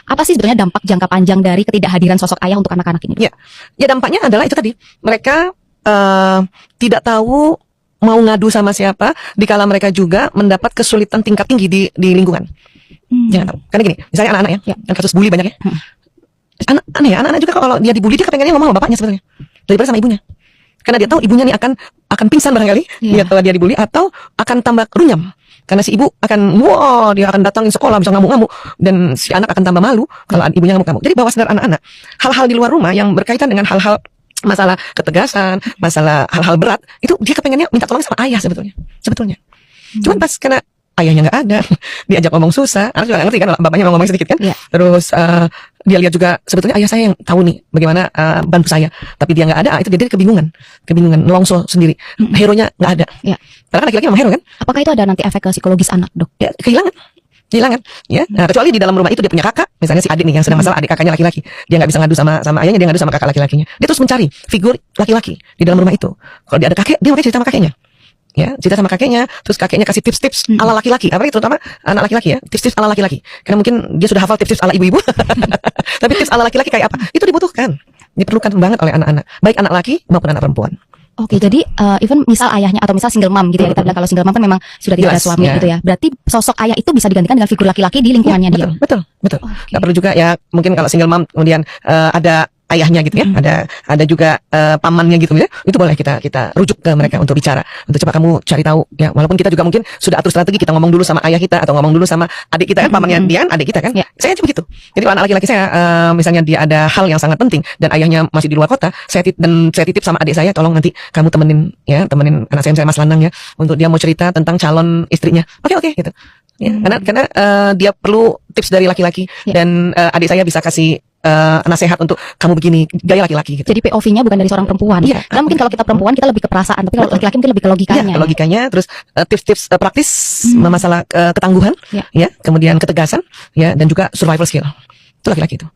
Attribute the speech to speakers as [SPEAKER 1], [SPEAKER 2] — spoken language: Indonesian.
[SPEAKER 1] Apa sih sebenarnya dampak jangka panjang dari ketidakhadiran sosok ayah untuk anak-anak ini?
[SPEAKER 2] Ya dampaknya adalah itu tadi, mereka tidak tahu mau ngadu sama siapa, dikala mereka juga mendapat kesulitan tingkat tinggi di lingkungan. Ya, karena gini, misalnya anak-anak ya, kan kasus bully banyak ya. Anak-anak juga kalau dia dibully, dia kepengennya ngomong sama bapaknya sebetulnya daripada sama ibunya. Karena dia tahu ibunya nih akan pingsan barangkali, dia kalau dia dibully, atau akan tambah runyam. Karena si ibu akan, dia akan datangin sekolah bisa ngamuk-ngamuk, dan si anak akan tambah malu kalau ibunya ngamuk-ngamuk. Jadi bawah sadar anak-anak, hal-hal di luar rumah yang berkaitan dengan hal-hal masalah ketegasan, masalah hal-hal berat, itu dia kepengennya minta tolong sama ayah sebetulnya. Cuman pas karena ayahnya nggak ada, diajak ngomong susah, anak juga nggak ngerti kan, bapaknya ngomong sedikit kan. Terus dia lihat juga sebetulnya ayah saya yang tahu nih bagaimana bantu saya, tapi dia nggak ada, itu dia kebingungan, nelongso sendiri, hero-nya nggak ada. Karena kan laki-laki memang hero kan.
[SPEAKER 1] Apakah itu ada nanti efek ke psikologis anak, Dok?
[SPEAKER 2] Ya, kehilangan ya. Nah, kecuali di dalam rumah itu dia punya kakak, misalnya si adik nih yang sedang masalah, adik kakaknya laki-laki, dia nggak bisa ngadu sama ayahnya, dia ngadu sama kakak laki-lakinya, dia terus mencari figur laki-laki di dalam rumah itu. Kalau dia ada kakek, dia makanya cerita sama kakeknya, ya, cerita sama kakeknya, terus kakeknya kasih tips-tips ala laki-laki, apalagi terutama anak laki-laki ya, tips-tips ala laki-laki, karena mungkin dia sudah hafal tips-tips ala ibu-ibu, tapi tips ala laki-laki kayak apa, itu diperlukan banget oleh anak-anak, baik anak laki maupun anak perempuan.
[SPEAKER 1] Oke, jadi even misal ayahnya atau misal single mom gitu ya, kita bilang kalau single mom kan memang sudah tidak ada suami gitu ya. Berarti sosok ayah itu bisa digantikan dengan figur laki-laki di lingkungannya dia.
[SPEAKER 2] Betul. Nggak perlu juga ya, mungkin kalau single mom kemudian ada ayahnya gitu ya, ada juga pamannya gitu ya, itu boleh kita rujuk ke mereka untuk bicara, untuk coba kamu cari tahu ya, walaupun kita juga mungkin sudah atur strategi, kita ngomong dulu sama ayah kita atau ngomong dulu sama adik kita kan, pamannya dia kan adik kita kan. Saya coba gitu. Jadi kalau anak laki-laki saya misalnya dia ada hal yang sangat penting dan ayahnya masih di luar kota, saya titip sama adik saya, tolong nanti kamu temenin anak saya Mas Lanang ya, untuk dia mau cerita tentang calon istrinya. Oke gitu. Ya, karena dia perlu tips dari laki-laki, dan adik saya bisa kasih nasihat untuk kamu begini, gaya laki-laki gitu.
[SPEAKER 1] Jadi POV-nya bukan dari seorang perempuan. Karena mungkin kalau kita perempuan kita lebih ke perasaan, tapi kalau laki-laki mungkin lebih ke logikanya.
[SPEAKER 2] Ke logikanya, terus tips-tips praktis masalah ketangguhan, ya, kemudian ketegasan, ya, dan juga survival skill. Itu laki-laki itu.